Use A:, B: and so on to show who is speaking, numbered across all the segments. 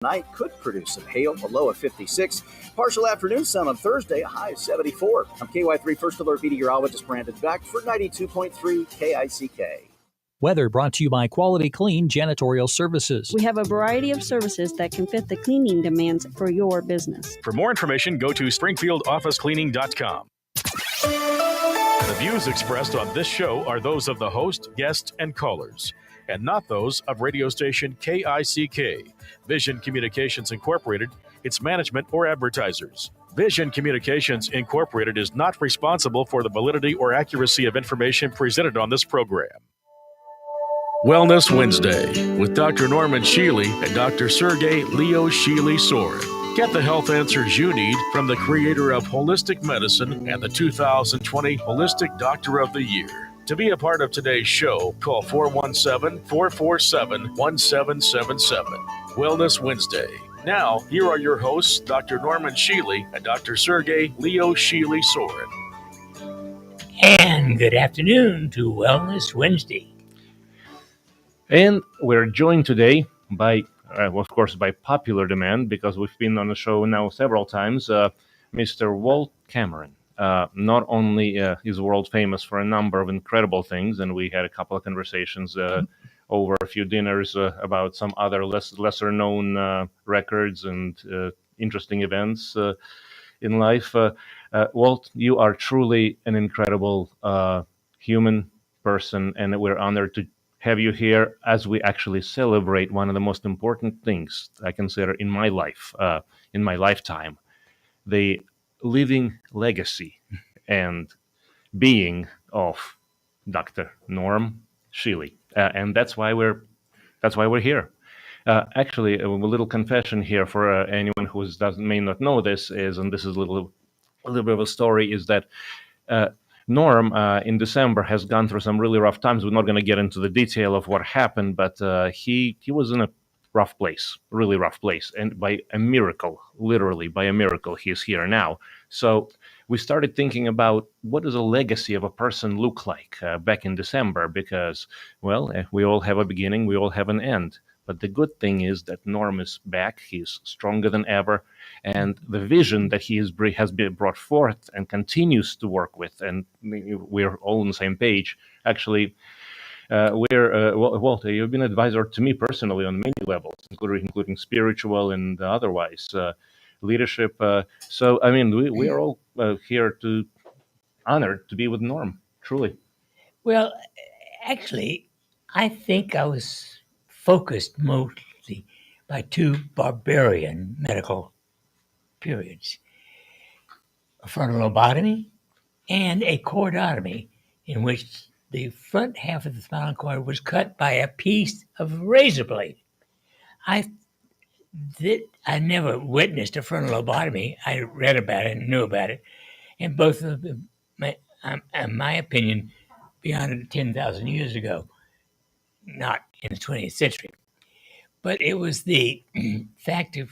A: Night could produce some hail, a low of 56. Partial afternoon sun on Thursday, a high of 74. I'm KY3 First Alert meteorologist Brandon Beck for 92.3 KICK.
B: Weather brought to you by Quality Clean Janitorial Services.
C: We have a variety of services that can fit the cleaning demands for your business.
D: For more information, go to springfieldofficecleaning.com. The views expressed on this show are those of the host, guests, and callers, and not those of radio station KICK, Vision Communications Incorporated, its management, or advertisers. Vision Communications Incorporated is not responsible for the validity or accuracy of information presented on this program. Wellness Wednesday with Dr. Norman Shealy and Dr. Sergey Leo Shealy-Sorin. Get the health answers you need from the creator of holistic medicine and the 2020 Holistic Doctor of the Year. To be a part of today's show, call 417-447-1777. Wellness Wednesday. Now, here are your hosts, Dr. Norman Shealy and Dr. Sergey Leo Shealy-Sorin.
E: And good afternoon to Wellness Wednesday.
F: And we're joined today by, of course, by popular demand, because we've been on the show now several times, Mr. Walt Cameron. Not only is world famous for a number of incredible things, and we had a couple of conversations over a few dinners about some other lesser known records and interesting events in life. Walt, you are truly an incredible human person, and we're honored to have you here as we actually celebrate one of the most important things I consider in my life, in my lifetime, the living legacy and being of Dr. Norm Shealy, and that's why we're here. Actually, a little confession here for anyone who may not know this is, and this is a little bit of a story, is that Norm in December has gone through some really rough times. We're not going to get into the detail of what happened, but he was in a rough place, really rough place, and by a miracle, literally by a miracle, he's here now. So we started thinking about what does a legacy of a person look like back in December, because, well, we all have a beginning, we all have an end. But the good thing is that Norm is back, he's stronger than ever, and the vision that he has been brought forth and continues to work with, and we're all on the same page. Actually, Walter, you've been an advisor to me personally on many levels, including spiritual and otherwise, leadership. So, I mean, we are all here honored to be with Norm, truly.
E: Well, actually, I think I was focused mostly by two barbarian medical periods: a frontal lobotomy and a chordotomy, in which the front half of the spinal cord was cut by a piece of razor blade. I never witnessed a frontal lobotomy. I read about it and knew about it, and both of them, in my opinion, beyond 10,000 years ago, not in the 20th century. But it was the fact of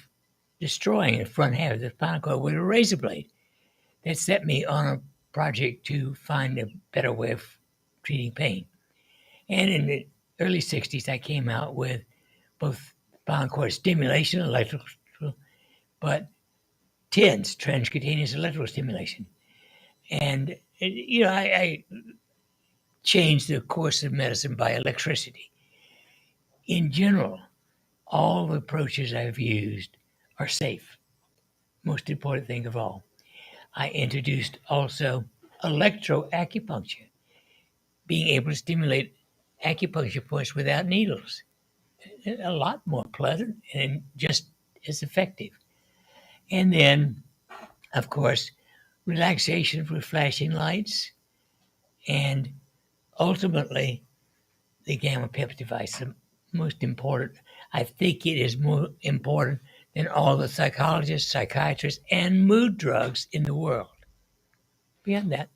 E: destroying the front half of the spinal cord with a razor blade that set me on a project to find a better way of treating pain. And in the early 60s, I came out with both spinal cord stimulation, electrical, but TENS, transcutaneous electrical stimulation. And, I changed the course of medicine by electricity. In general, all the approaches I've used are safe. Most important thing of all. I introduced also electroacupuncture, being able to stimulate acupuncture points without needles. A lot more pleasant and just as effective. And then, of course, relaxation with flashing lights, and ultimately the gamma PEP device, the most important. I think it is more important than all the psychologists, psychiatrists, and mood drugs in the world. Beyond that,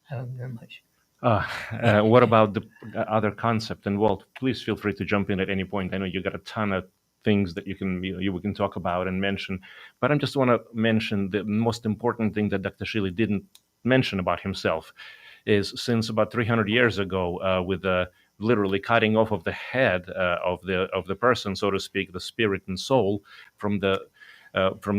E: I don't know much.
F: What about the other concept? And Walt, please feel free to jump in at any point. I know you got a ton of things that we can talk about and mention, but I just want to mention the most important thing that Dr. Shealy didn't mention about himself is, since about 300 years ago, with the literally cutting off of the head of the person, so to speak, the spirit and soul from the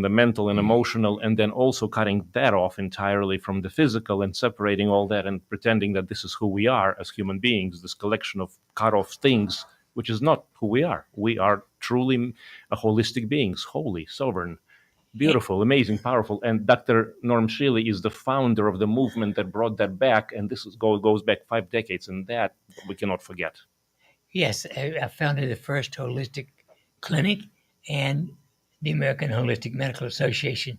F: mental and emotional, and then also cutting that off entirely from the physical and separating all that and pretending that this is who we are as human beings, this collection of cut off things, which is not who we are. We are truly a holistic beings, holy, sovereign, beautiful, amazing, powerful. And Dr. Norm Shealy is the founder of the movement that brought that back. And this goes back 5 decades, and that we cannot forget.
E: Yes, I founded the first holistic clinic and the American Holistic Medical Association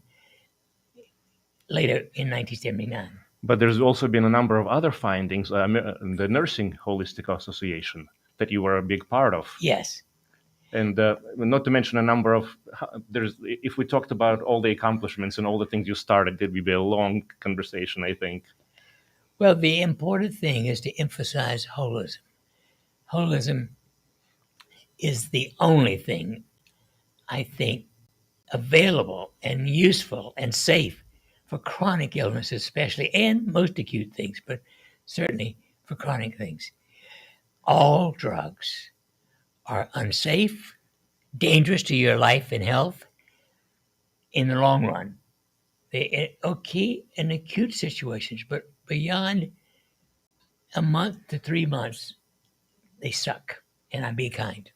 E: later in 1979.
F: But there's also been a number of other findings, the Nursing Holistic Association, that you were a big part of.
E: Yes.
F: And not to mention a number of, if we talked about all the accomplishments and all the things you started, it would be a long conversation, I think.
E: Well, the important thing is to emphasize holism. Holism is the only thing, I think, available and useful and safe for chronic illnesses especially, and most acute things, but certainly for chronic things. All drugs are unsafe, dangerous to your life and health in the long run. They're okay in acute situations, but beyond a month to 3 months, they suck. And I'm being kind.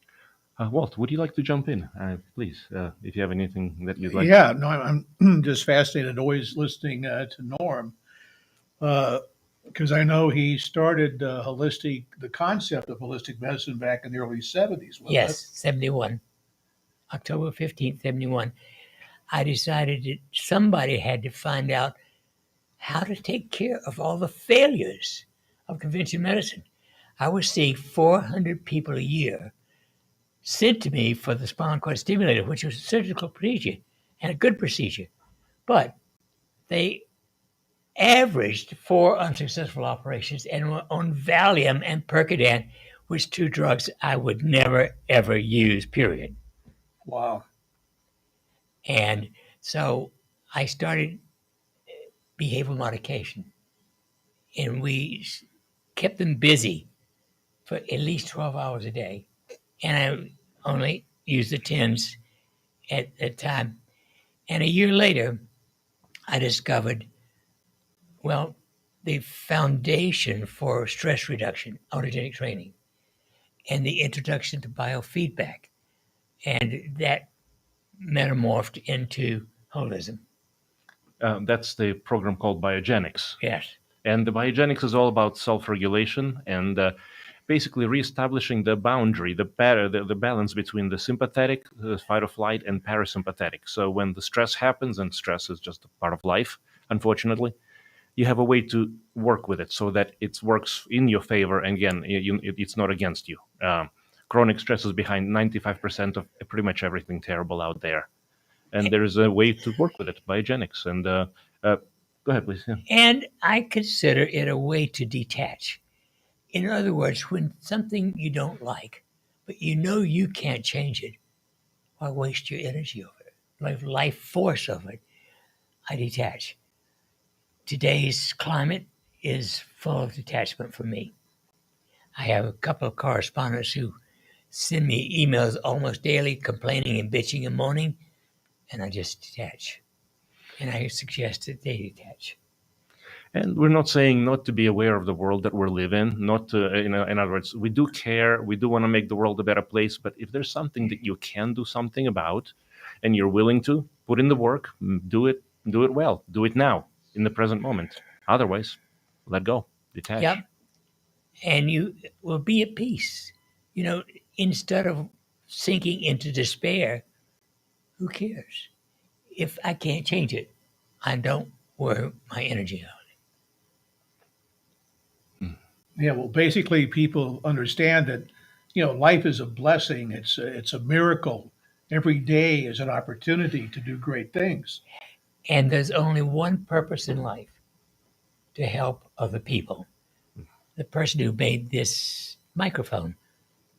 F: Walt, would you like to jump in? Please, if you have anything that you'd like.
G: Yeah, no, I'm just fascinated always listening to Norm, because I know he started the concept of holistic medicine back in the early 70s.
E: Yes, 71. October 15th, 71. I decided that somebody had to find out how to take care of all the failures of conventional medicine. I was seeing 400 people a year sent to me for the spinal cord stimulator, which was a surgical procedure and a good procedure. But they averaged 4 unsuccessful operations and were on Valium and Percodan, which 2 drugs I would never, ever use, period.
G: Wow.
E: And so I started behavioral modification, and we kept them busy for at least 12 hours a day. And I only used the 10s at that time. And a year later, I discovered, the foundation for stress reduction, autogenic training, and the introduction to biofeedback. And that metamorphed into holism.
F: That's the program called Biogenics.
E: Yes.
F: And the Biogenics is all about self-regulation and basically reestablishing the boundary, the balance between the sympathetic, fight or flight, and parasympathetic. So when the stress happens, and stress is just a part of life, unfortunately, you have a way to work with it so that it works in your favor. And again, it's not against you. Chronic stress is behind 95% of pretty much everything terrible out there. And there is a way to work with it, Biogenics. And go ahead, please. Yeah.
E: And I consider it a way to detach. In other words, when something you don't like, but you know you can't change it, why waste your energy over it? Life force of it, I detach. Today's climate is full of detachment for me. I have a couple of correspondents who send me emails almost daily complaining and bitching and moaning, and I just detach. And I suggest that they detach.
F: And we're not saying not to be aware of the world that we live in, not to, in other words, we do care, we do want to make the world a better place, but if there's something that you can do something about and you're willing to put in the work, do it well, do it now, in the present moment. Otherwise, let go, detach.
E: Yep. And you will be at peace. Instead of sinking into despair, who cares? If I can't change it, I don't worry my energy on it.
G: Yeah, well, basically, people understand that, life is a blessing. It's a miracle. Every day is an opportunity to do great things.
E: And there's only one purpose in life: to help other people. The person who made this microphone,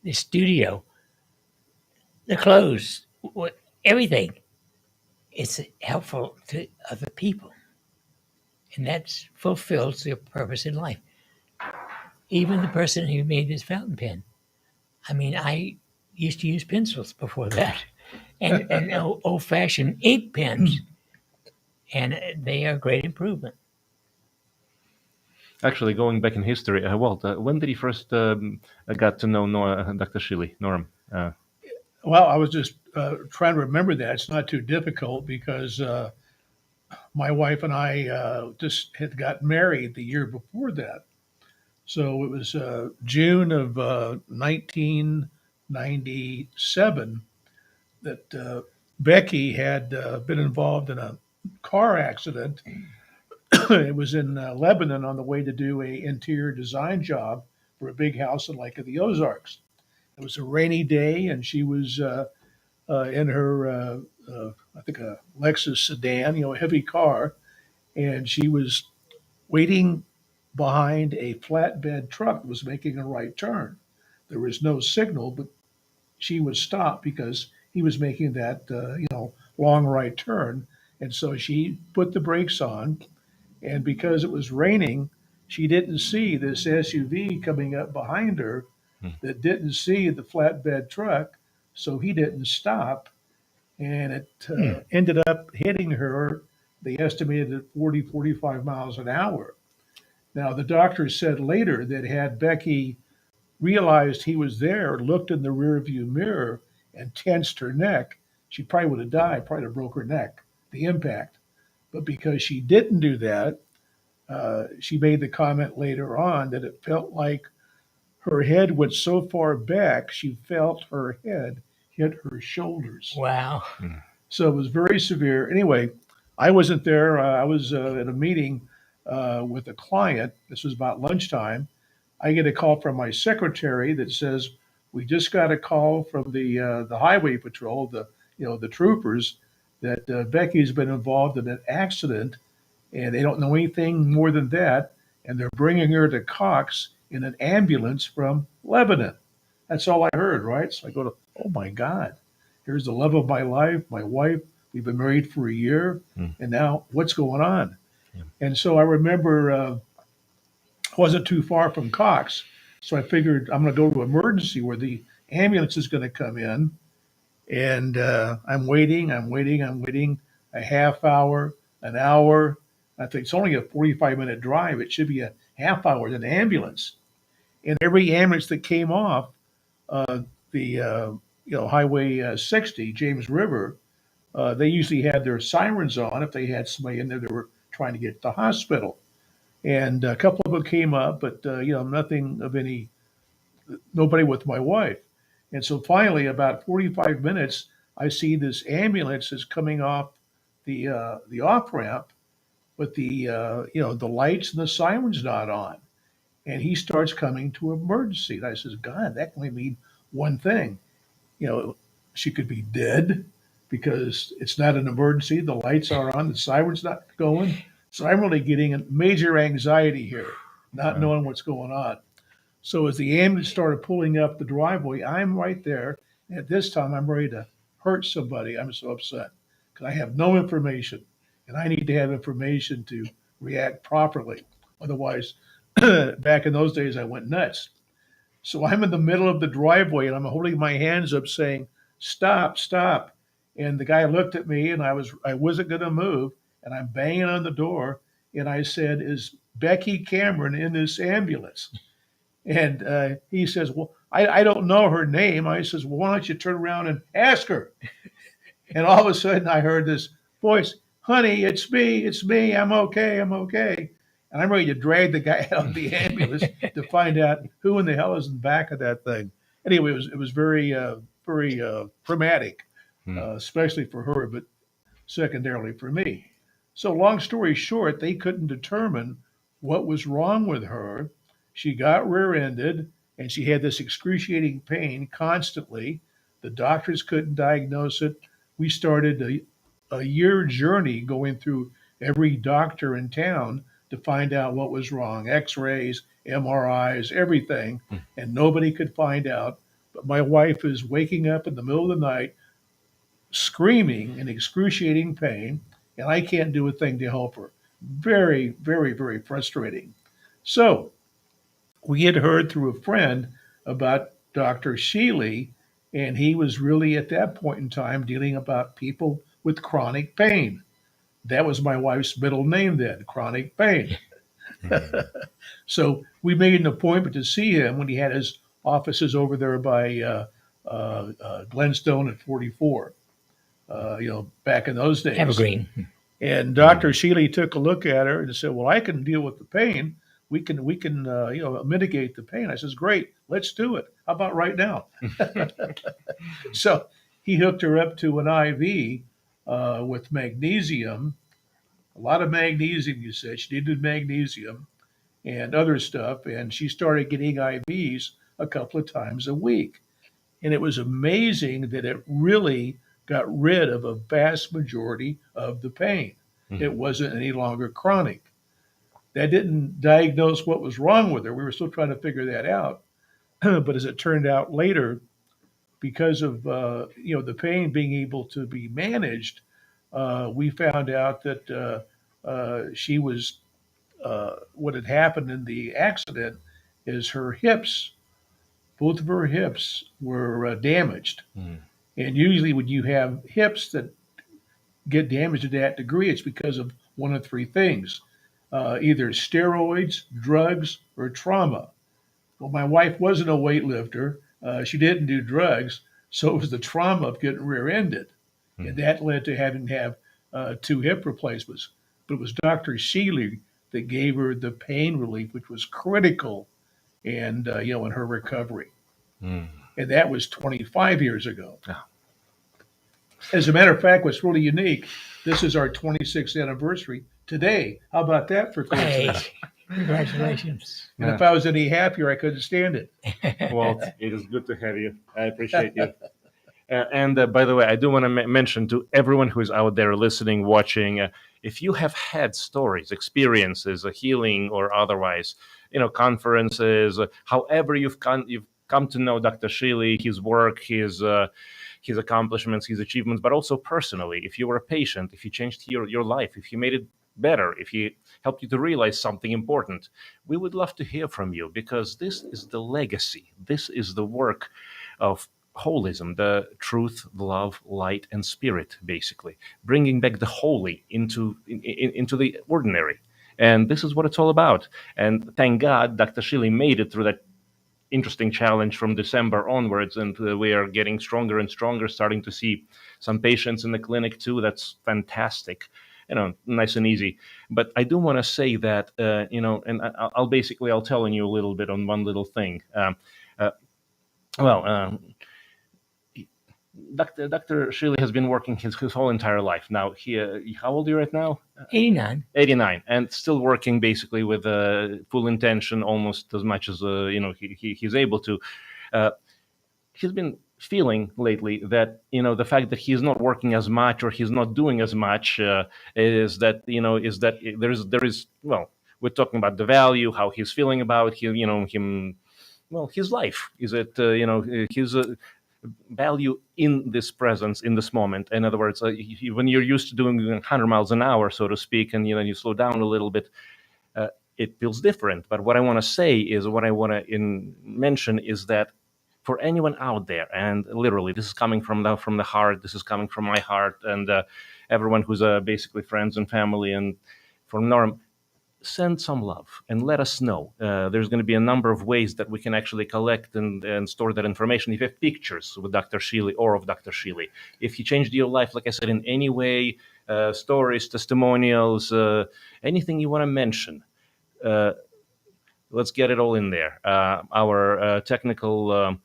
E: this studio, the clothes, everything, it's helpful to other people. And that fulfills their purpose in life. even the person who made this fountain pen. I mean, I used to use pencils before that, and old-fashioned ink pens, and they are a great improvement.
F: Actually, going back in history, Walt, when did he first got to know Dr. Shealy, Norm?
G: Well, I was just trying to remember that. It's not too difficult because my wife and I just had got married the year before that. So it was June of 1997 that Becky had been involved in a car accident. It was in Lebanon on the way to do a interior design job for a big house in Lake of the Ozarks. It was a rainy day, and she was in her, I think, a Lexus sedan, a heavy car, and she was waiting behind a flatbed truck that was making a right turn. There was no signal, but she was stopped because he was making that, long right turn. And so she put the brakes on, and because it was raining, she didn't see this SUV coming up behind her that didn't see the flatbed truck, so he didn't stop, and it ended up hitting her. They estimated at 40, 45 miles an hour. Now, the doctor said later that had Becky realized he was there, looked in the rearview mirror, and tensed her neck, she probably would have died, probably would have broke her neck, the impact. But because she didn't do that, she made the comment later on that it felt like her head went so far back, she felt her head hit her shoulders.
E: Wow.
G: So it was very severe. Anyway, I wasn't there. I was at a meeting with a client. This was about lunchtime. I get a call from my secretary that says, "We just got a call from the highway patrol, the troopers, that Becky's been involved in an accident, and they don't know anything more than that, and they're bringing her to Cox in an ambulance from Lebanon." That's all I heard, right? So I go to, oh my God, here's the love of my life, my wife. We've been married for a year, and now what's going on?
F: Yeah.
G: And so I remember wasn't too far from Cox, so I figured I'm going to go to emergency where the ambulance is going to come in, and I'm waiting, a half hour, an hour. I think it's only a 45-minute drive. It should be a half hour in an ambulance. And every ambulance that came off the Highway 60, James River, they usually had their sirens on if they had somebody in there that were trying to get to the hospital. And a couple of them came up, but nothing of any, nobody with my wife. And so finally, about 45 minutes, I see this ambulance is coming off the off ramp, but the lights and the sirens not on. And he starts coming to emergency. And I says, God, that can only mean one thing. She could be dead because it's not an emergency. The lights are on, the siren's not going. So I'm really getting a major anxiety here, not knowing what's going on. So as the ambulance started pulling up the driveway, I'm right there. And at this time, I'm ready to hurt somebody. I'm so upset because I have no information, and I need to have information to react properly. Otherwise, back in those days, I went nuts. So I'm in the middle of the driveway, and I'm holding my hands up saying, "Stop, stop." And the guy looked at me, and I wasn't going to move, and I'm banging on the door, and I said, "Is Becky Cameron in this ambulance?" And he says, "Well, I don't know her name." I says, "Well, why don't you turn around and ask her?" And all of a sudden I heard this voice, "Honey, it's me, I'm okay, I'm okay." And I'm ready to drag the guy out of the ambulance to find out who in the hell is in the back of that thing. Anyway, it was very, very traumatic, especially for her, but secondarily for me. So long story short, they couldn't determine what was wrong with her. She got rear-ended, and she had this excruciating pain constantly. The doctors couldn't diagnose it. We started a year journey going through every doctor in town to find out what was wrong. X-rays, MRIs, everything, and nobody could find out. But my wife is waking up in the middle of the night screaming in excruciating pain, and I can't do a thing to help her. Very, very, very frustrating. So we had heard through a friend about Dr. Shealy, and he was really at that point in time dealing about people with chronic pain. That was my wife's middle name then, chronic pain. So we made an appointment to see him when he had his offices over there by Glenstone at 44. Back in those days.
E: Evergreen.
G: And Dr. Shealy took a look at her and said, "Well, I can deal with the pain. We can mitigate the pain." I says, "Great, let's do it. How about right now?" So he hooked her up to an IV with magnesium, a lot of magnesium. You said she needed magnesium and other stuff, and she started getting IVs a couple of times a week. And it was amazing that it really got rid of a vast majority of the pain. It wasn't any longer chronic. That didn't diagnose what was wrong with her. We were still trying to figure that out. But as it turned out later, because of the pain being able to be managed, we found out that she was what had happened in the accident is her hips, both of her hips were damaged. And usually, when you have hips that get damaged to that degree, it's because of one of three things: either steroids, drugs, or trauma. Well, my wife wasn't a weightlifter. She didn't do drugs. So it was the trauma of getting rear-ended. And that led to having to have 2 hip replacements. But it was Dr. Shealy that gave her the pain relief, which was critical and in her recovery. And that was 25 years ago. As a matter of fact, what's really unique, this is our 26th anniversary today. How about that for coincidence?
E: Hey, congratulations.
G: And if I was any happier, I couldn't stand it.
F: Well, it is good to have you. I appreciate you. And by the way, I do want to mention to everyone who is out there listening, watching, if you have had stories, experiences, healing or otherwise, conferences, however you've come to know Dr. Shealy, his work, his accomplishments, his achievements, but also personally, if you were a patient, if he changed your life, if he made it better, if he helped you to realize something important, we would love to hear from you, because this is the legacy. This is the work of holism, the truth, love, light, and spirit, basically bringing back the holy into the ordinary. And this is what it's all about. And thank God Dr. Shealy made it through that interesting challenge from December onwards, and we are getting stronger and stronger, starting to see some patients in the clinic too. That's fantastic, nice and easy. But I do want to say that, and I'll tell you a little bit on one little thing. Dr. Shealy has been working his whole entire life. Now, how old are you right now?
E: 89.
F: 89, and still working basically with full intention, almost as much as he's able to. He's been feeling lately that the fact that he's not working as much or he's not doing as much is that there is we're talking about the value, how he's feeling about him, his life. Is it his value in this presence, in this moment. In other words, when you're used to doing 100 miles an hour, so to speak, and you slow down a little bit, it feels different. But what I want to say is, what I want to mention is that for anyone out there, and literally this is coming from the heart, this is coming from my heart, and everyone who's basically friends and family, and from Norm, send some love and let us know. There's going to be a number of ways that we can actually collect and store that information. If you have pictures with Dr. Shealy or of Dr. Shealy, if he changed your life, like I said, in any way, stories, testimonials, anything you want to mention, let's get it all in there. Our technical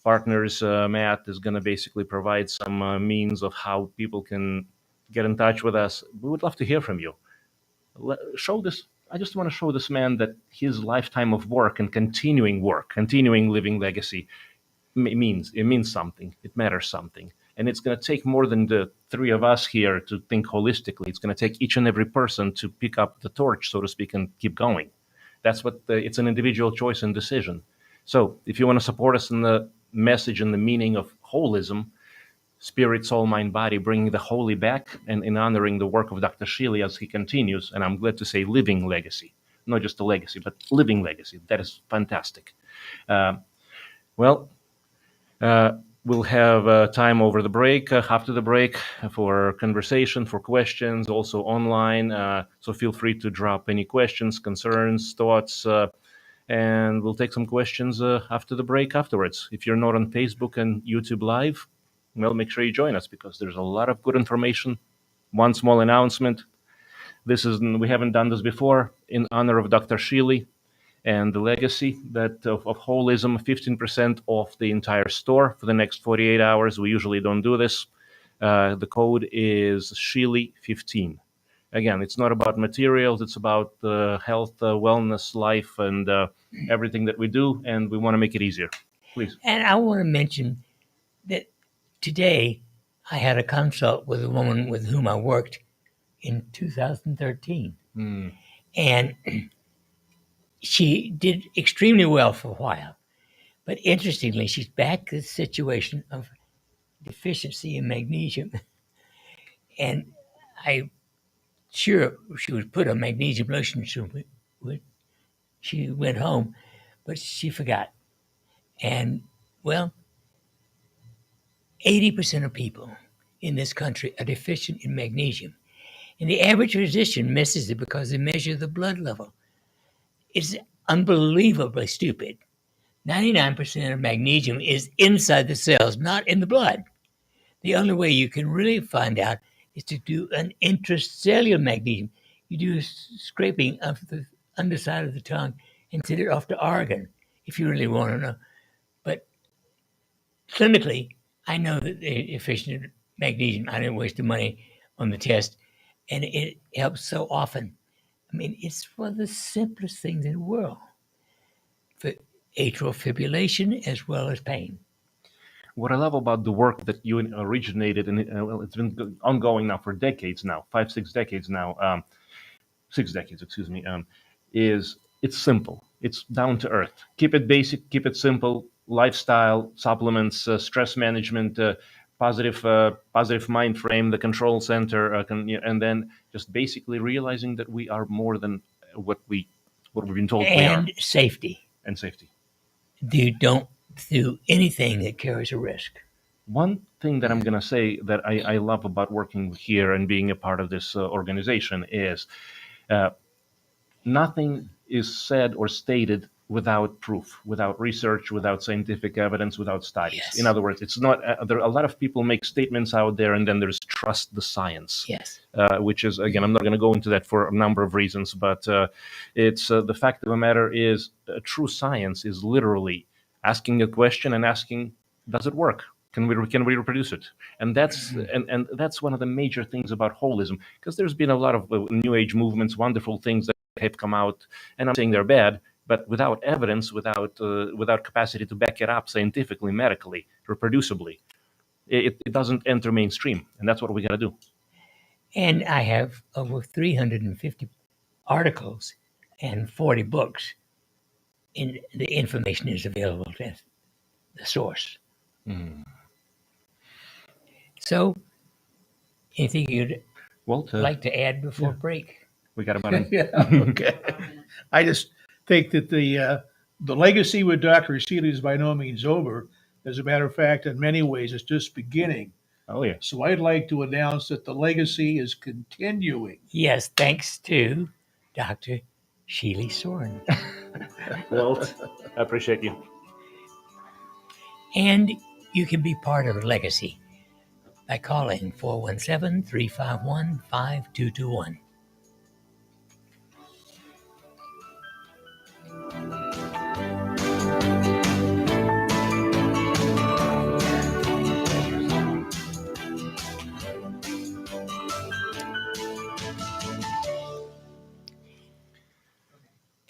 F: partners, Matt, is going to basically provide some means of how people can get in touch with us. We would love to hear from you. I just want to show this man that his lifetime of work and continuing living legacy means something. It matters something. And it's going to take more than the 3 of us here to think holistically. It's going to take each and every person to pick up the torch, so to speak, and keep going. That's what it's an individual choice and decision. So if you want to support us in the message and the meaning of holism, spirit, soul, mind, body, bringing the holy back, and in honoring the work of Dr. Shealy as he continues, and I'm glad to say living legacy. not just a legacy, but living legacy. That is fantastic. Well, we'll have time over the break, after the break, for conversation, for questions, also online. So feel free to drop any questions, concerns, thoughts, and we'll take some questions after the break afterwards. If you're not on Facebook and YouTube Live, well, make sure you join us because there's a lot of good information. One small announcement. We haven't done this before, in honor of Dr. Shealy and the legacy that of holism, 15% off the entire store for the next 48 hours. We usually don't do this. The code is Shealy15. Again, it's not about materials. It's about health, wellness, life, and everything that we do, and we want to make it easier. Please.
E: And I want to mention that today I had a consult with a woman with whom I worked in 2013. And she did extremely well for a while. But interestingly, she's back to the situation of deficiency in magnesium. And I sure she would put a magnesium lotion. She went home, but she forgot. And, well, 80% of people in this country are deficient in magnesium. And the average physician misses it because they measure the blood level. It's unbelievably stupid. 99% of magnesium is inside the cells, not in the blood. The only way you can really find out is to do an intracellular magnesium. You do a scraping of the underside of the tongue and send it off to Oregon if you really want to know. But clinically, I know that they're deficient in magnesium. I didn't waste the money on the test, and it helps so often. I mean, it's one of the simplest things in the world for atrial fibrillation as well as pain.
F: What I love about the work that you originated, and it's been ongoing now for decades now, 6 decades now, 6 decades, excuse me, is it's simple. It's down to earth. Keep it basic, keep it simple. Lifestyle, supplements, stress management, positive mind frame, the control center, and then just basically realizing that we are more than what we've been told we are.
E: And safety.
F: And safety.
E: You don't do anything that carries a risk.
F: One thing that I'm going to say that I love about working here and being a part of this organization is nothing is said or stated without proof, without research, without scientific evidence, without studies.
E: Yes.
F: In other words, it's not there. A lot of people make statements out there, and then there's trust the science.
E: Yes.
F: Which is, again, I'm not going to go into that for a number of reasons, but it's the fact of the matter is, true science is literally asking a question and asking, does it work? Can we reproduce it? And that's and that's one of the major things about holism, because there's been a lot of new age movements, wonderful things that have come out, and I'm saying they're bad, but without evidence, without capacity to back it up scientifically, medically, reproducibly, it doesn't enter mainstream, and that's what we got to do.
E: And I have over 350 articles and 40 books, and the information is available at the source. So, anything you'd like to add before break?
F: We got about it.
G: Yeah, okay. I just think that the legacy with Dr. Shealy is by no means over. As a matter of fact, in many ways, it's just beginning.
F: Oh, yeah.
G: So I'd like to announce that the legacy is continuing.
E: Yes, thanks to Dr. Shealy-Sorin.
F: Walt, I appreciate you.
E: And you can be part of a legacy by calling 417-351-5221.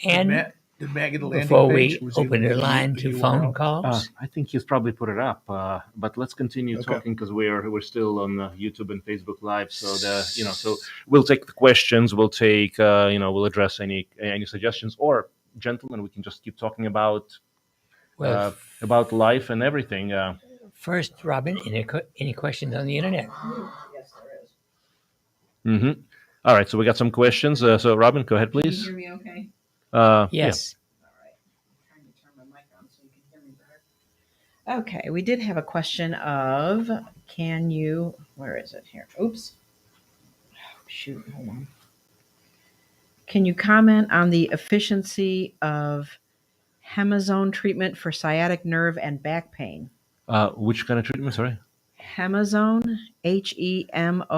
E: And
G: Did Matt get a landing
E: before
G: page?
E: we
G: Was he-
E: open the line
G: the
E: to
G: URL?
E: phone calls,
F: I think he's probably put it up, but let's continue
G: Okay.
F: talking because we're still on YouTube and Facebook Live. So so we'll take the questions, we'll take we'll address any suggestions, or gentlemen, we can just keep talking about life and everything.
E: first, Robin, any questions on the internet?
H: Yes, there is.
F: All right, so we got some questions. So Robin, go ahead,
H: Can you
F: please.
H: hear me okay?
E: Yes.
H: Okay, we did have a question of, where is it here? Oops. Shoot, hold on. Can you comment on the efficiency of Hemazone treatment for sciatic nerve and back pain?
F: Which kind of treatment? Sorry.
H: Hemazone, Hemozone.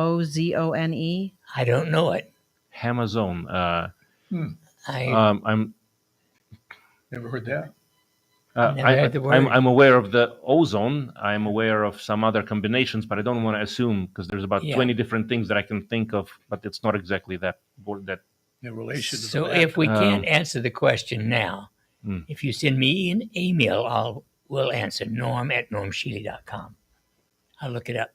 E: I don't know it.
F: Hemazone. I'm
G: Never heard that.
E: Never heard the word.
F: I'm aware of the ozone. I'm aware of some other combinations, but I don't want to assume because there's about 20 different things that I can think of, but it's not exactly that.
G: In relation to
E: So
G: the back.
E: if we can't answer the question now, if you send me an email, we'll answer norm@normshealy.com. I'll look it up.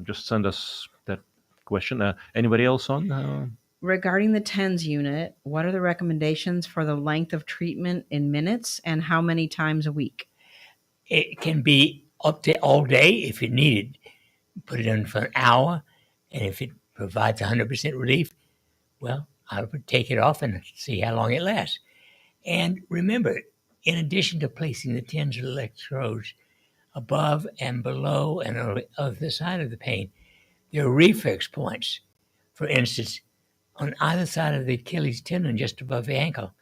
F: Just send us that question. Anybody else on?
H: Regarding the TENS unit, what are the recommendations for the length of treatment in minutes and how many times a week?
E: It can be up to all day if you need it. Put it in for an hour, and if it provides 100% relief, well, I would take it off and see how long it lasts. And remember, in addition to placing the TENS electrodes above and below and on the other side of the pain, there are reflex points. For instance, on either side of the Achilles tendon, just above the ankle,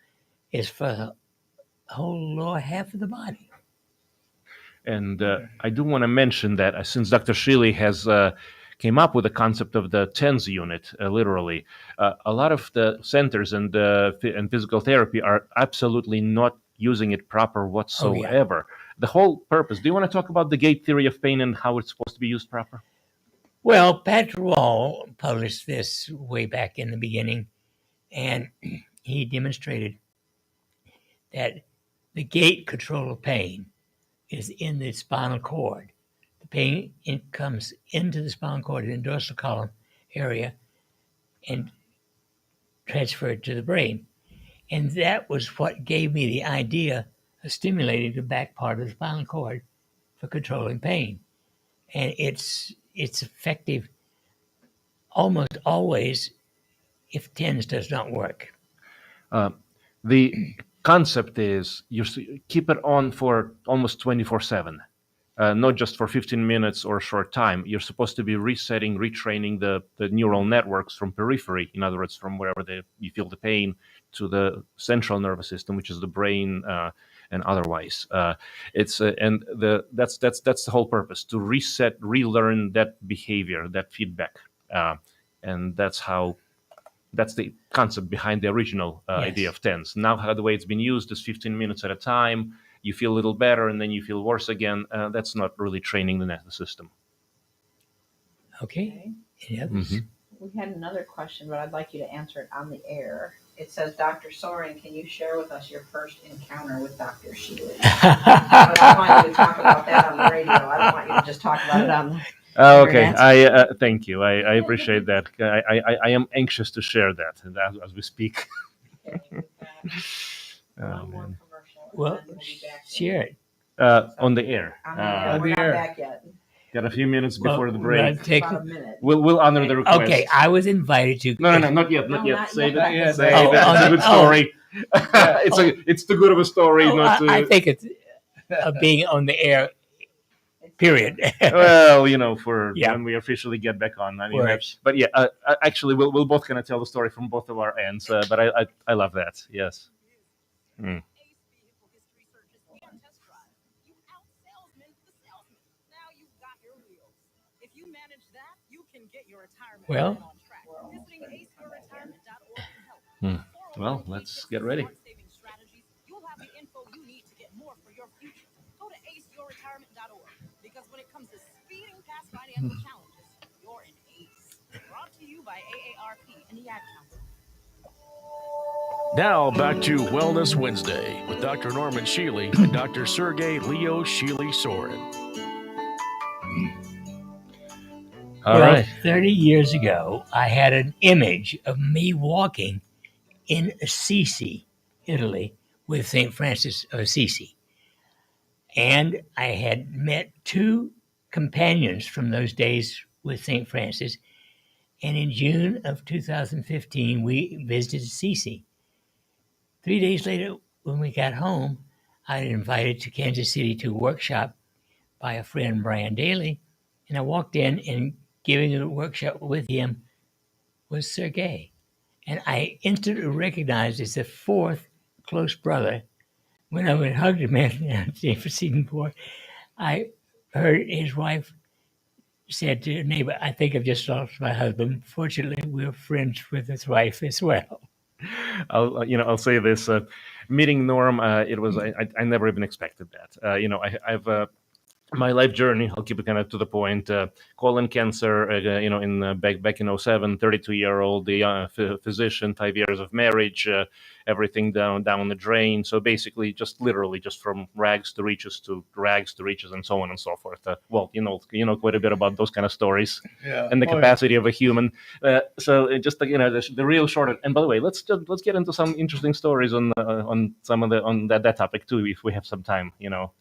E: is for the whole lower half of the body.
F: And I do want to mention that since Dr. Shealy has came up with the concept of the TENS unit, literally, a lot of the centers and physical therapy are absolutely not using it proper whatsoever. The whole purpose. Do you want to talk about the gate theory of pain and how it's supposed to be used proper?
E: Well, Pat Wall published this way back in the beginning, and he demonstrated that the gate control of pain is in the spinal cord. The pain comes into the spinal cord in the dorsal column area and transferred to the brain. And that was what gave me the idea of stimulating the back part of the spinal cord for controlling pain. And it's effective almost always if TENS does not work.
F: The concept is you keep it on for almost 24/7, not just for 15 minutes or a short time. You're supposed to be resetting, retraining the neural networks from periphery, in other words, from wherever you feel the pain, to the central nervous system, which is the brain, and otherwise. That's the whole purpose, to reset, relearn that behavior, that feedback, and that's the concept behind the original idea of TENS. Now, the way it's been used is 15 minutes at a time. You feel a little better, and then you feel worse again. That's not really training the system.
E: Okay. Any others?
H: We had another question, but I'd like you to answer it on the air. It says, Dr. Sorin, can you share with us your first encounter with Dr. Shealy? But I want you to talk about that on the radio. I don't want you to just talk about it on
F: okay. Thank you. I appreciate that. I am anxious to share that as we speak.
H: Man.
E: Well, share it.
F: On the air.
H: We're not back yet.
F: Got a few minutes before the break.
H: About a minute.
F: We'll honor the request.
E: Okay, I was invited to.
F: No, not yet.
H: Not
F: Save
H: yet.
F: it. Save it. It's a good story. It's too good of a story.
E: I think it's being on the air. Period.
F: Well, when we officially get back on. I mean, but actually, we'll both kind of tell the story from both of our ends. But I love that. Yes.
E: Well,
F: well, let's get ready.
I: Because when it comes to speeding past financial challenges, you're an ace. Brought to you by AARP and the Ad Council.
D: Now back to Wellness Wednesday with Dr. Norman Shealy and Dr. Sergey Leo Shealy-Sorin.
F: All right.
E: 30 years ago, I had an image of me walking in Assisi, Italy, with St. Francis of Assisi. And I had met two companions from those days with St. Francis, And in June of 2015, we visited Cece. 3 days later, when we got home, I was invited to Kansas City to a workshop by a friend, Brian Daly. And I walked in, and giving a workshop with him was Sergey. And I instantly recognized as the fourth close brother. When I went hugged him after season 4, I heard his wife said to her neighbor, "I think I've just lost my husband." Fortunately, we're friends with his wife as well.
F: I'll say this: meeting Norm, it was I never even expected that. I've my life journey, I'll keep it kind of to the point. Colon cancer, back in 07, 32-year-old, the physician, 5 years of marriage, everything down the drain. So basically, literally, just from rags to riches, and so on and so forth. You know quite a bit about those kind of stories, and the capacity of a human. So just the real short. And by the way, let's get into some interesting stories on some of on that topic too, if we have some time.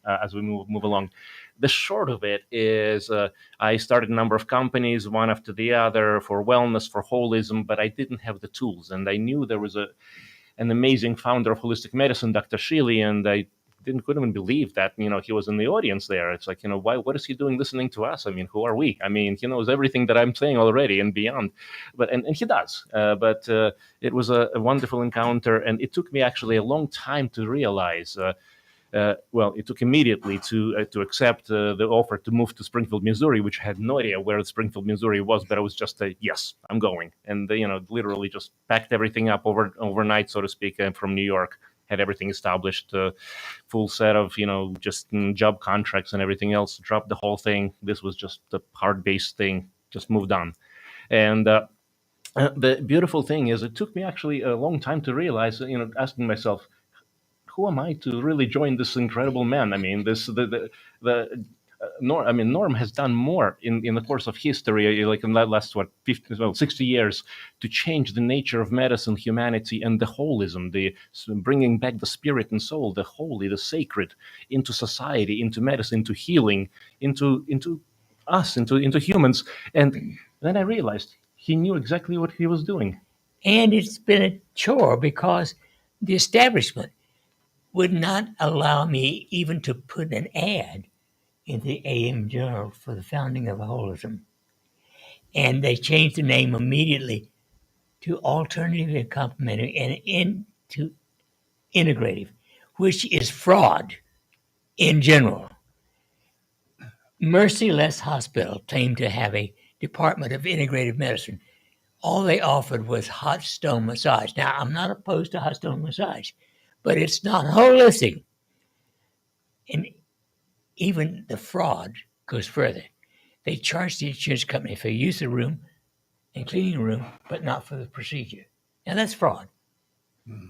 F: As we move along. The short of it is I started a number of companies, one after the other, for wellness, for holism, but I didn't have the tools. And I knew there was an amazing founder of holistic medicine, Dr. Shealy, and I couldn't even believe that, he was in the audience there. It's like, what is he doing listening to us? I mean, who are we? I mean, he knows everything that I'm saying already and beyond. And he does. But it was a wonderful encounter. And it took me actually a long time to realize it took immediately to accept the offer to move to Springfield, Missouri, which I had no idea where Springfield, Missouri was, but it was just yes, I'm going. And literally just packed everything up overnight, so to speak, from New York, had everything established, full set of, just job contracts and everything else, dropped the whole thing. This was just a hard-based thing, just moved on. And the beautiful thing is it took me actually a long time to realize, asking myself, who am I to really join this incredible man? I mean, Norm has done more in the course of history, like in the last 60 years, to change the nature of medicine, humanity, and the holism, bringing back the spirit and soul, the holy, the sacred, into society, into medicine, into healing, into us, into humans. And then I realized he knew exactly what he was doing.
E: And it's been a chore because the establishment would not allow me even to put an ad in the AM Journal for the founding of holism. And they changed the name immediately to Alternative and Complementary and into Integrative, which is fraud in general. Merciless Hospital claimed to have a department of integrative medicine. All they offered was hot stone massage. Now, I'm not opposed to hot stone massage, but it's not holistic. And even the fraud goes further. They charge the insurance company for use of the room and cleaning the room, but not for the procedure. Now, that's fraud.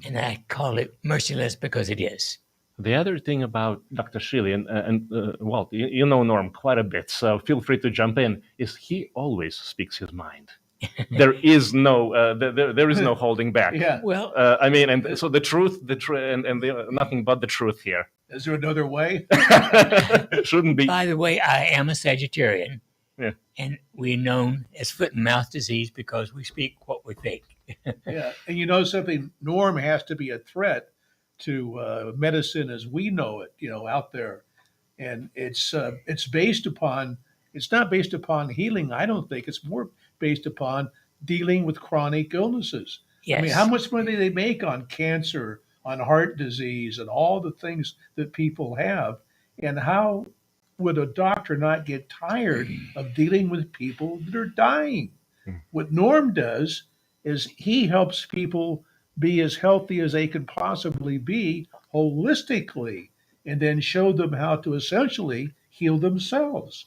E: And I call it merciless because it is.
F: The other thing about Dr. Shealy, and Walt, you know Norm quite a bit, so feel free to jump in, is he always speaks his mind. There is no there is no holding back.
G: Yeah.
E: Well,
F: and so the truth, nothing but the truth here.
G: Is there another way?
F: Shouldn't be.
E: By the way, I am a Sagittarian.
F: Yeah.
E: And we're known as foot and mouth disease because we speak what we think.
G: Yeah. And you know something, Norm has to be a threat to medicine as we know it, out there. And it's based upon, it's not based upon healing, I don't think. It's more based upon dealing with chronic illnesses.
E: Yes.
G: I mean, how much money do they make on cancer, on heart disease, and all the things that people have? And how would a doctor not get tired of dealing with people that are dying? What Norm does is he helps people be as healthy as they can possibly be holistically, and then show them how to essentially heal themselves.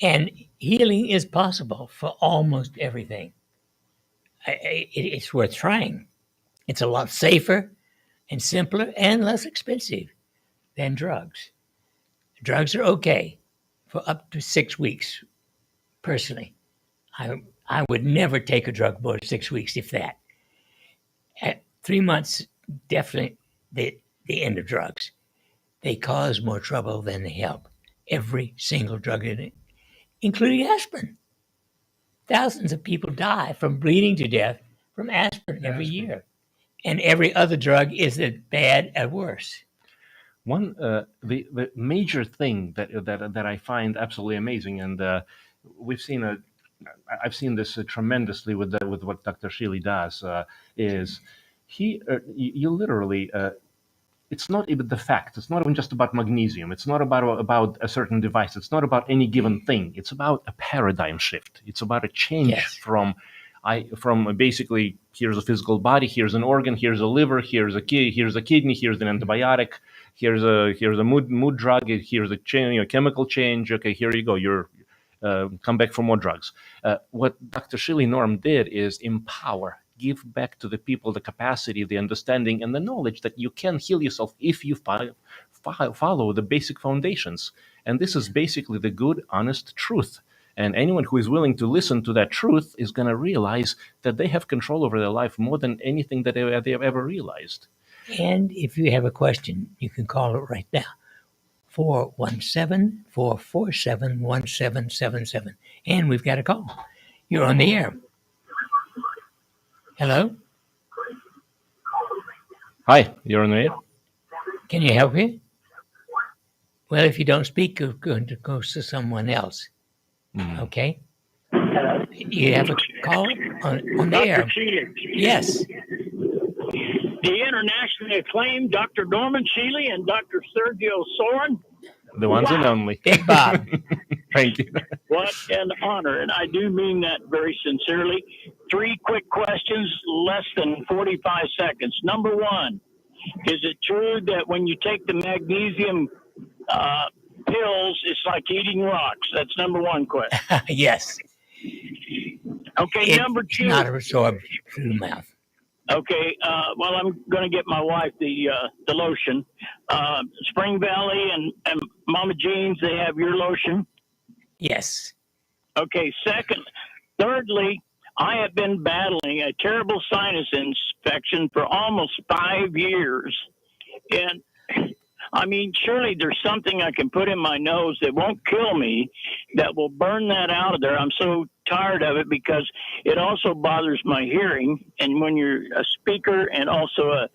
E: And healing is possible for almost everything. It's worth trying. It's a lot safer and simpler and less expensive than drugs. Drugs are okay for up to 6 weeks, personally. I would never take a drug more than 6 weeks, if that. At 3 months, definitely the end of drugs. They cause more trouble than they help. Every single drug in it, including aspirin. Thousands of people die from bleeding to death from aspirin every year. And every other drug is as bad or worse.
F: One the major thing that I find absolutely amazing, and I've seen this tremendously with what Dr. Shealy does, is you literally it's not even the fact. It's not even just about magnesium. It's not about a certain device. It's not about any given thing. It's about a paradigm shift. It's about a change from basically, here's a physical body, here's an organ, here's a liver, here's a kidney, here's an antibiotic, here's a mood drug, here's a chemical change. Okay, here you go. You're come back for more drugs. What Dr. Shealy Norm did is empower, give back to the people the capacity, the understanding, and the knowledge that you can heal yourself if you follow the basic foundations. And this is basically the good, honest truth. And anyone who is willing to listen to that truth is going to realize that they have control over their life more than anything that they have ever realized.
E: And if you have a question, you can call it right now. 417-447-1777. And we've got a call. You're on the air. Hello?
F: Hi, you're on the air.
E: Can you help me? Well, if you don't speak, you're going to go to someone else. Okay? You have a call on the air.
J: Shealy.
E: Yes.
J: The internationally acclaimed Dr. Norman Shealy and Dr. Shealy-Sorin.
F: The ones and only.
E: Big Bob.
F: Thank you.
J: What an honor, and I do mean that very sincerely. 3 quick questions, less than 45 seconds. Number 1, is it true that when you take the magnesium pills, it's like eating rocks? That's number 1 question.
E: Yes.
J: Okay, number 2.
E: It's not absorbed through the mouth.
J: Okay, well, I'm going to get my wife the lotion. Spring Valley and Mama Jean's, they have your lotion?
E: Yes.
J: Okay, thirdly, I have been battling a terrible sinus infection for almost 5 years. And, I mean, surely there's something I can put in my nose that won't kill me, that will burn that out of there. I'm so tired of it because it also bothers my hearing. And when you're a speaker and also a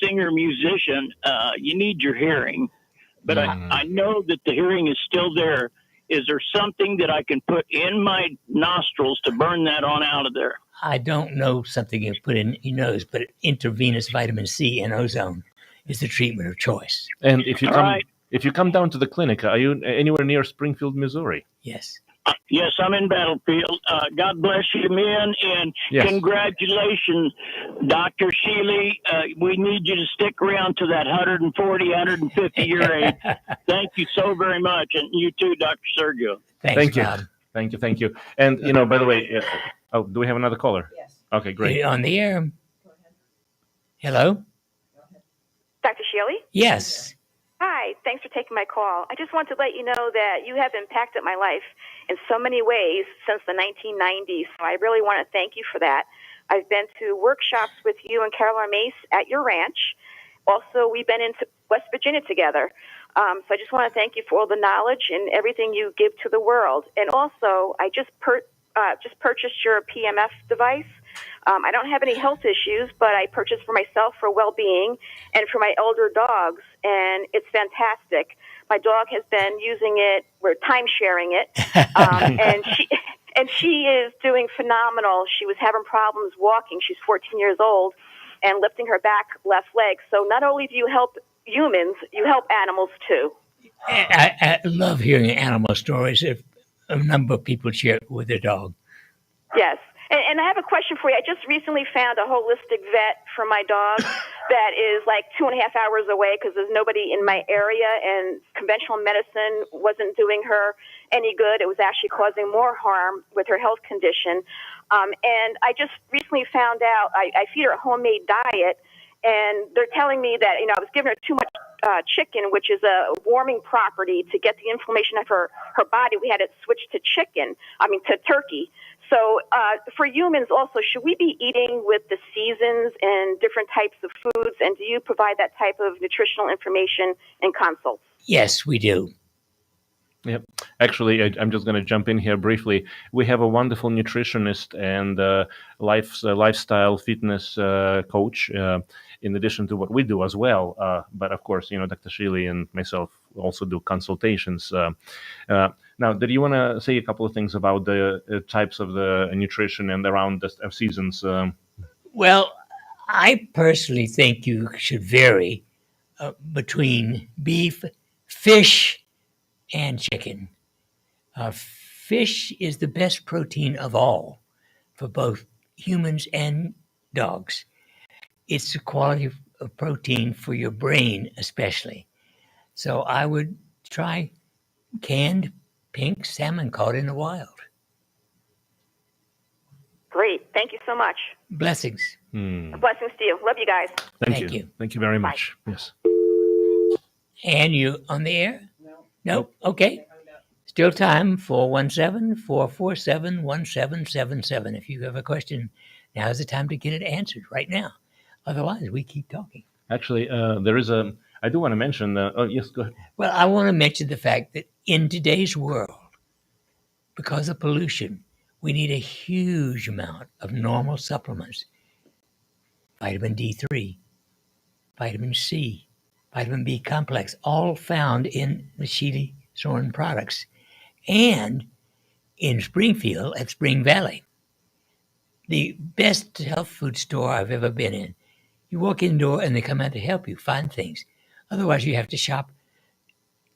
J: singer musician, you need your hearing. But I know that the hearing is still there. Is there something that I can put in my nostrils to burn that on out of there?
E: I don't know something you put in your nose, but intravenous vitamin C and ozone is the treatment of choice.
F: And if you come down to the clinic, are you anywhere near Springfield, Missouri?
E: Yes.
J: Yes, I'm in Battlefield. God bless you, men, and congratulations, Dr. Shealy. We need you to stick around to that 140, 150-year age. Thank you so very much, and you too, Dr. Sergio.
E: Thank you.
F: Thank you. And, by the way, do we have another caller?
H: Yes.
F: Okay, great.
E: You're on the air. Hello?
K: Dr. Shealy?
E: Yes.
K: Hi, thanks for taking my call. I just want to let you know that you have impacted my life in so many ways since the 1990s, so I really want to thank you for that. I've been to workshops with you and Caroline Mace at your ranch. Also, we've been into West Virginia together. So I just want to thank you for all the knowledge and everything you give to the world. And also, I just purchased your PMF device. I don't have any health issues, but I purchased for myself for well-being and for my elder dogs, and it's fantastic. My dog has been using it. We're time-sharing it, and she is doing phenomenal. She was having problems walking. She's 14 years old and lifting her back left leg. So not only do you help humans, you help animals too.
E: I love hearing animal stories. A number of people share it with their dog.
K: Yes. And I have a question for you. I just recently found a holistic vet for my dog that is like 2.5 hours away because there's nobody in my area, and conventional medicine wasn't doing her any good. It was actually causing more harm with her health condition. And I just recently found out I feed her a homemade diet, and they're telling me that, I was giving her too much chicken, which is a warming property. To get the inflammation of her body, we had it switched to turkey. So for humans also, should we be eating with the seasons and different types of foods? And do you provide that type of nutritional information in consults?
E: Yes, we do.
F: Yep. Actually, I'm just going to jump in here briefly. We have a wonderful nutritionist and lifestyle fitness coach, in addition to what we do as well. But of course, Dr. Shealy and myself also do consultations. Now, did you want to say a couple of things about the types of the nutrition and around the seasons?
E: Well, I personally think you should vary between beef, fish, and chicken. Fish is the best protein of all for both humans and dogs. It's the quality of protein for your brain, especially. So I would try canned pink salmon caught in the wild.
K: Great. Thank you so much.
E: Blessings.
K: Blessings to you. Love you guys.
F: Thank you. Thank you very much. Yes.
E: And you on the air? No. Nope. Okay. Still time, 417-447-1777. If you have a question, now is the time to get it answered right now. Otherwise, we keep talking.
F: Actually, I do want to mention, yes, go ahead.
E: Well, I want to mention the fact that in today's world, because of pollution, we need a huge amount of normal supplements. Vitamin D3, vitamin C, vitamin B complex, all found in the Shealy-Sorin products. And in Springfield at Spring Valley, the best health food store I've ever been in. You walk in the door and they come out to help you find things. Otherwise, you have to shop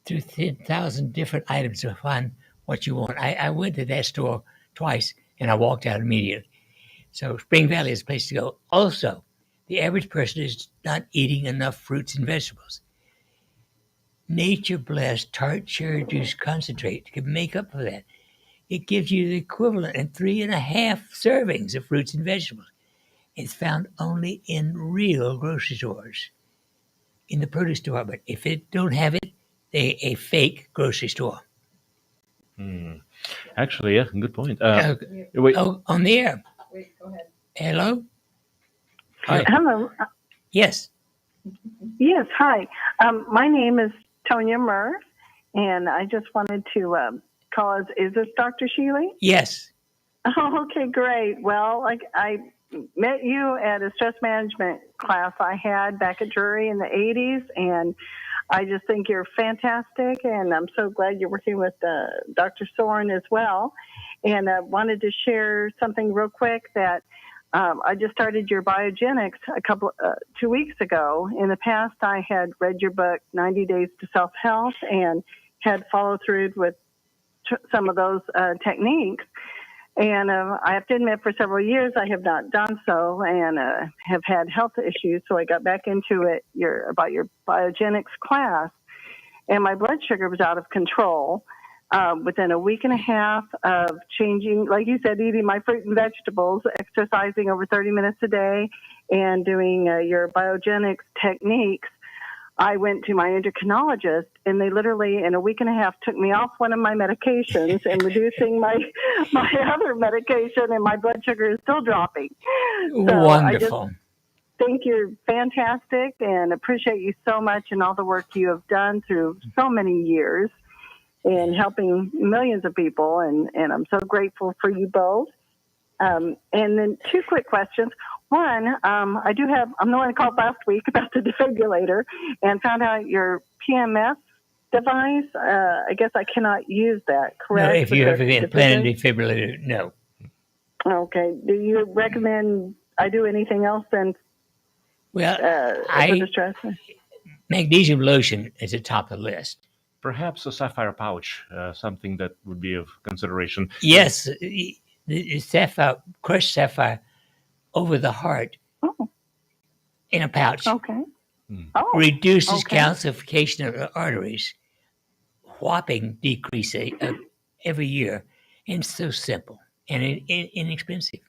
E: through 10,000 different items to find what you want. I went to that store twice and I walked out immediately. So Spring Valley is a place to go. Also, the average person is not eating enough fruits and vegetables. Nature Blessed tart cherry juice concentrate can make up for that. It gives you the equivalent in 3.5 servings of fruits and vegetables. It's found only in real grocery stores, in the produce department. If it don't have it, they're a fake grocery store.
F: Actually, yeah, good point.
E: Wait. Oh, on the air. Wait, go ahead. Hello?
L: Hello.
E: Yes.
L: Yes, hi. My name is Tonya Murr, and I just wanted to call. Is this Dr. Shealy?
E: Yes.
L: Oh, okay, great. Well, I met you at a stress management class I had back at Drury in the 80s, and I just think you're fantastic, and I'm so glad you're working with Dr. Sorin as well. And I wanted to share something real quick that I just started your biogenics 2 weeks ago. In the past, I had read your book, 90 Days to Self-Health, and had followed through with some of those techniques. And I have to admit, for several years, I have not done so and have had health issues. So I got back into it about your biogenics class, and my blood sugar was out of control. Within a week and a half of changing, like you said, eating my fruit and vegetables, exercising over 30 minutes a day, and doing your biogenics techniques, I went to my endocrinologist, and they literally, in a week and a half, took me off one of my medications and reducing my other medication, and my blood sugar is still dropping. So
E: wonderful.
L: I just think you're fantastic and appreciate you so much and all the work you have done through so many years and helping millions of people, and I'm so grateful for you both. And then 2 quick questions. One, I'm the one who called last week about the defibrillator and found out your PMS device. I guess I cannot use that, correct?
E: No, if you have an implanted defibrillator, no.
L: Okay. Do you recommend I do anything else then?
E: Well,
L: for the stress?
E: Magnesium lotion is at the top of the list.
F: Perhaps a sapphire pouch, something that would be of consideration.
E: Yes, the sapphire, crushed sapphire over the heart in a pouch.
L: Okay.
E: Reduces calcification of the arteries, whopping decrease every year, and so simple and inexpensive.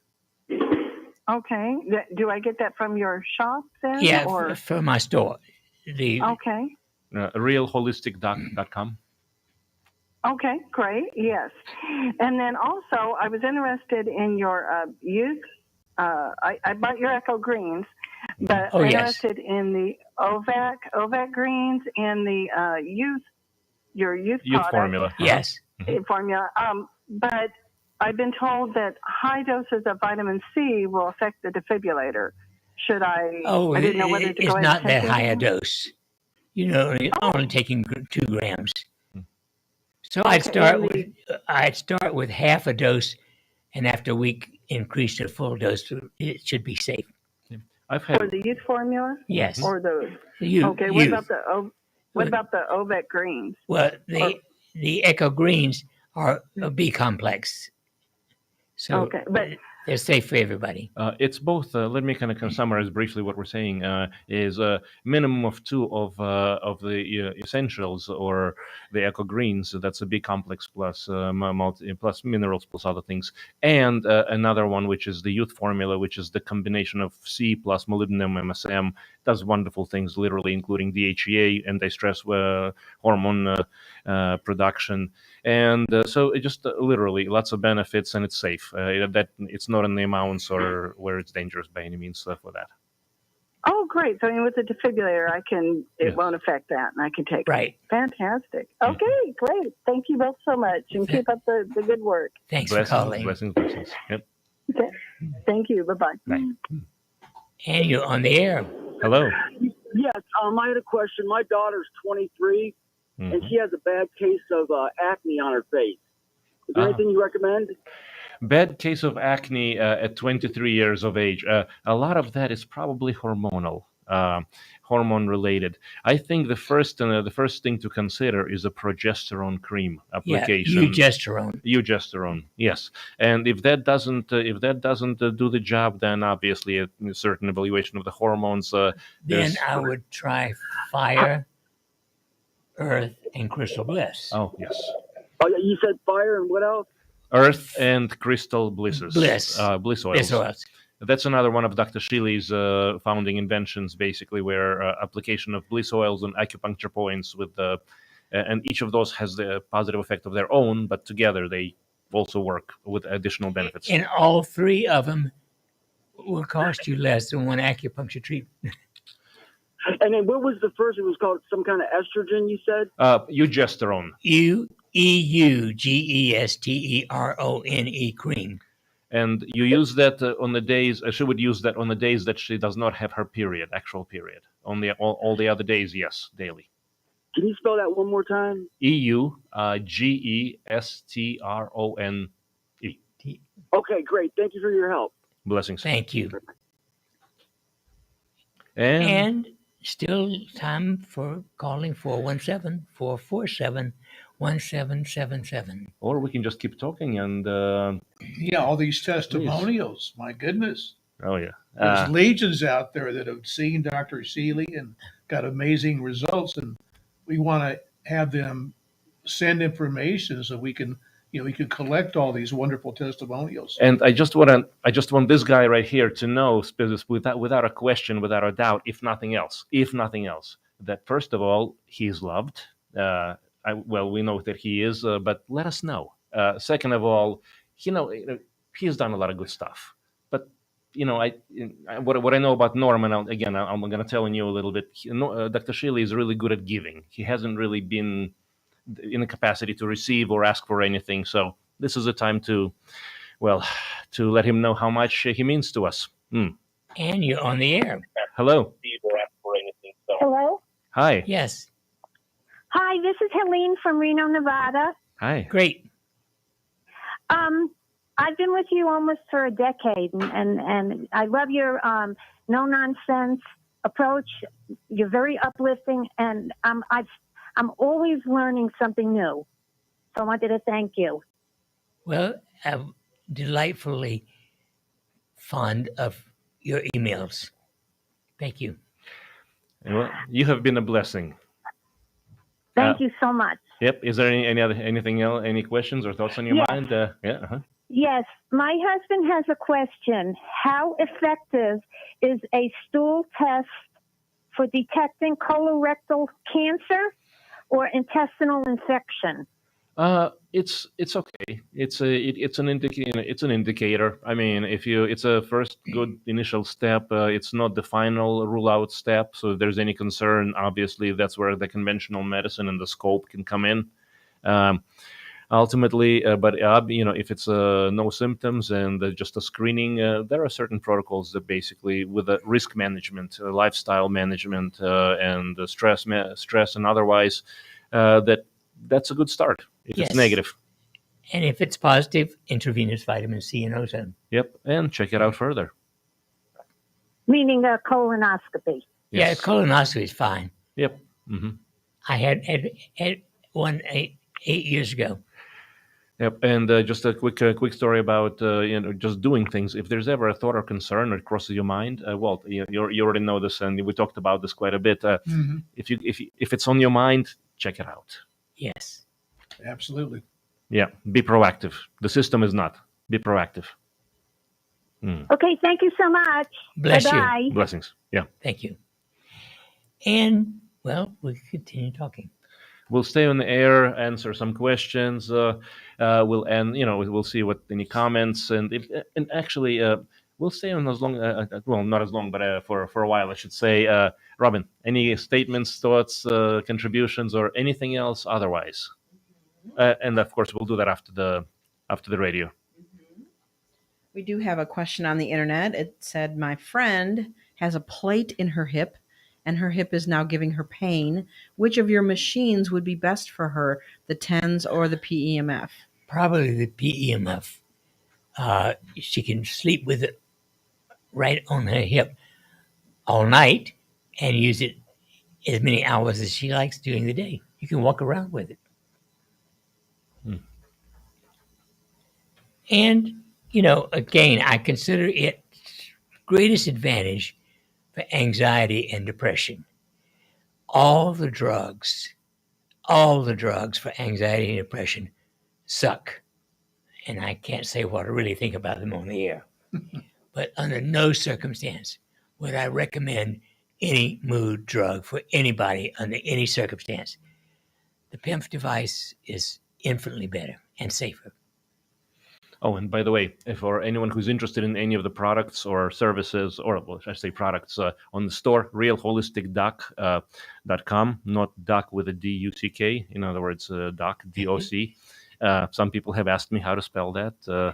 L: Okay. Do I get that from your shop then?
E: Yeah,
L: or?
E: From my store.
L: Okay.
F: realholisticdoc.com.
L: Okay, great. Yes. And then also, I was interested in your youth. I bought your Echo Greens, but I'm interested in the OVAC greens and the youth your youth product.
F: formula.
E: Yes.
L: Formula. But I've been told that high doses of vitamin C will affect the defibrillator. Should I?
E: Oh,
L: I didn't know whether to
E: it's
L: go ahead
E: not
L: and take
E: that
L: it.
E: high a dose. You know, only taking 2 grams. So I'd start with half a dose, and after a week, increase to full dose. It should be safe.
F: I've had
L: For the youth formula?
E: Yes.
L: Or the
E: Okay.
L: What about the Ovec greens?
E: Well, the Echo Greens are a B complex, so
L: but
E: they're safe for everybody.
F: It's both. Let me kind of summarize briefly what we're saying. Is a minimum of 2 of the essentials or the eco greens. So that's a B complex plus plus minerals plus other things, and another one which is the youth formula, which is the combination of C plus molybdenum MSM. Does wonderful things, literally including DHEA, anti-stress hormone production, and so it just literally lots of benefits, and it's safe. That it's not in the amounts or where it's dangerous by any means for that.
L: Oh, great! So with the defibrillator, it won't affect that, and I can take
E: it.
L: Fantastic. Okay, great. Thank you both so much, and keep up the good work.
E: Thanks for calling.
F: Blessings. Yep.
L: Okay. Thank you. Bye-bye.
F: Bye.
E: And you're on the air.
F: Hello.
M: Yes, I had a question. My daughter's 23, and she has a bad case of acne on her face. Is there anything you recommend?
F: Bad case of acne at 23 years of age. A lot of that is probably hormonal, hormone related. I think the first thing to consider is a progesterone cream application.
E: Yeah,
F: Eugesterone, yes. And if that doesn't do the job, then obviously a certain evaluation of the hormones.
E: Then I would try Fire, Earth, and Crystal Bliss.
F: Oh yes.
M: Oh, yeah, you said Fire and what else?
F: Earth and Crystal Blisses.
E: Bliss
F: oils.
E: Bliss oils.
F: That's another one of Dr. Shealy's founding inventions, basically, where application of bliss oils on acupuncture points with and each of those has the positive effect of their own, but together they also work with additional benefits.
E: And all 3 of them will cost you less than one acupuncture treatment.
M: And then what was the first? It was called some kind of estrogen, you said?
F: Eugesterone.
E: EUGESTERONE cream.
F: And you use that on the days, she would use that on the days that she does not have her period, actual period. On all the other days, yes, daily.
M: Can you spell that one more time?
F: EUGESTRONE.
M: Okay, great. Thank you for your help.
F: Blessings.
E: Thank you.
F: And
E: still time for calling 417-447-1777.
F: Or we can just keep talking and...
G: all these testimonials. My goodness.
F: Oh, yeah.
G: There's legions out there that have seen Dr. Shealy and got amazing results, and we want to have them send information so we can collect all these wonderful testimonials.
F: And I just want this guy right here to know, without a question, without a doubt, if nothing else, that first of all, he is loved. We know that he is, but let us know. Second of all, he has done a lot of good stuff. But what I know about Norm, and I'm going to tell you a little bit. Dr. Shealy is really good at giving. He hasn't really been in a capacity to receive or ask for anything. So this is a time to let him know how much he means to us.
E: And you're on the air.
F: Hello.
N: Hello?
F: Hi.
E: Yes.
N: Hi, this is Helene from Reno, Nevada.
F: Hi.
E: Great.
N: I've been with you almost for a decade, and I love your no-nonsense approach. You're very uplifting, and I'm always learning something new. So I wanted to thank you.
E: Well, I'm delightfully fond of your emails. Thank you.
F: Well, you have been a blessing.
N: Thank you so much.
F: Yep. Is there anything else? Any questions or thoughts on your mind?
N: Yes. My husband has a question. How effective is a stool test for detecting colorectal cancer or intestinal infection?
F: It's okay. It's an indicator. It's an indicator. I mean, if you, it's a first good initial step. It's not the final rule out step. So if there's any concern, obviously that's where the conventional medicine and the scope can come in. Um, Ultimately, if it's no symptoms and just a screening, there are certain protocols that basically, with risk management, lifestyle management, and stress and otherwise, that's a good start if
E: Yes.
F: it's negative.
E: And if it's positive, intravenous vitamin C and ozone.
F: Yep, and check it out further.
N: Meaning a colonoscopy.
E: Yeah,
F: Yes.
E: colonoscopy is fine.
F: Yep. Mm-hmm.
E: I had one 8 years ago.
F: Yep, and just a quick story about just doing things. If there's ever a thought or concern that crosses your mind, Walt, you already know this, and we talked about this quite a bit.
G: Mhm.
F: If it's on your mind, check it out.
E: Yes,
G: Absolutely.
F: Yeah, be proactive. The system is not. Be proactive.
N: Okay, thank you so much.
E: Bless you.
N: Bye-bye.
F: Blessings. Yeah.
E: Thank you. And, well, we continue talking.
F: We'll stay on the air, answer some questions. We'll end. We'll see what any comments and actually we'll stay on as long. Well, not as long, but for a while, I should say. Robin, any statements, thoughts, contributions, or anything else otherwise? And of course, we'll do that after the radio.
H: We do have a question on the internet. It said, my friend has a plate in her hip and her hip is now giving her pain. Which of your machines would be best for her, the TENS or the PEMF?
E: Probably the PEMF. She can sleep with it right on her hip all night and use it as many hours as she likes during the day. You can walk around with it. And, again, I consider it greatest advantage for anxiety and depression. All the drugs for anxiety and depression suck. And I can't say what I really think about them on the air. But under no circumstance would I recommend any mood drug for anybody under any circumstance. The PEMF device is infinitely better and safer.
F: Oh, and by the way, for anyone who's interested in any of the products or services, or I say products, on the store, realholisticdoc.com, not doc with a D-U-C-K, in other words, doc, D-O-C. Some people have asked me how to spell that. So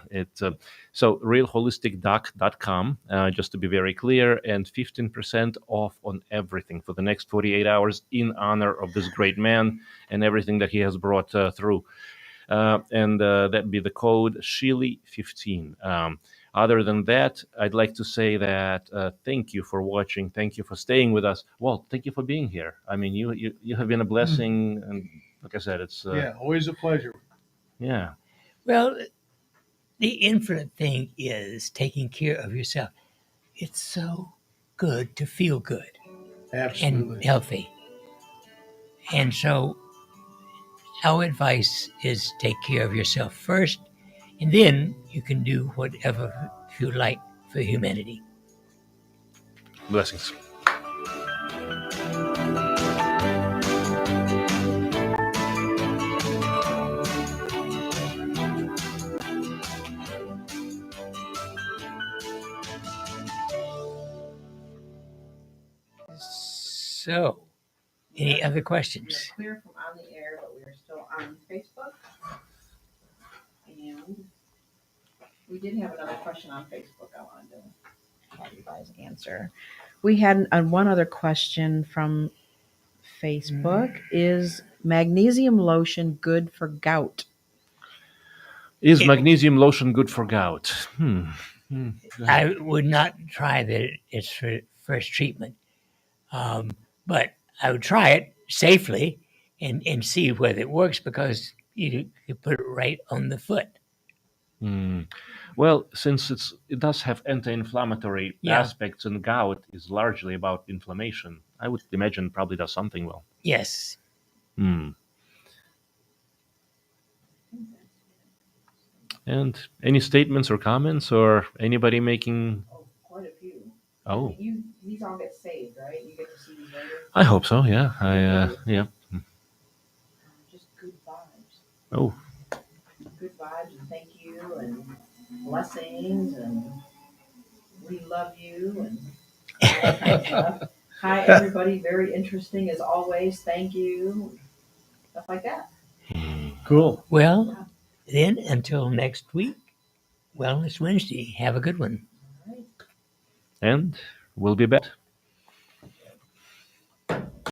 F: realholisticdoc.com, just to be very clear, and 15% off on everything for the next 48 hours in honor of this great man and everything that he has brought through. And that'd be the code Shealy15. Other than that, I'd like to say that thank you for watching. Thank you for staying with us. Walt, thank you for being here. I mean, you have been a blessing. And like I said, it's...
G: always a pleasure.
F: Yeah.
E: Well, the infinite thing is taking care of yourself. It's so good to feel good.
G: Absolutely.
E: And healthy. And so our advice is take care of yourself first, and then you can do whatever you like for humanity.
F: Blessings.
E: So, any other questions?
H: We're clear from on the air, but we're still on Facebook. And we did have another question on Facebook I wanted to have you guys answer. We had one other question from Facebook. Is magnesium lotion good for gout?
F: Is magnesium lotion good for gout?
E: I would not try that it's for first treatment. But I would try it safely and see whether it works, because you put it right on the foot.
F: Well, since it does have anti-inflammatory aspects, and gout is largely about inflammation, I would imagine probably does something well.
E: Yes.
F: And any statements or comments, or anybody making...
H: Quite a few.
F: Oh.
H: These all get saved, right? You get to see these later?
F: I hope so, yeah. Yeah.
H: Just good vibes.
F: Oh.
H: good vibes and thank you and blessings and we love you and all that kind of stuff. Hi, everybody. Very interesting as always. Thank you. Stuff like that.
G: Cool.
E: Well, then until next week, Wellness Wednesday. Have a good one.
F: And we'll be back.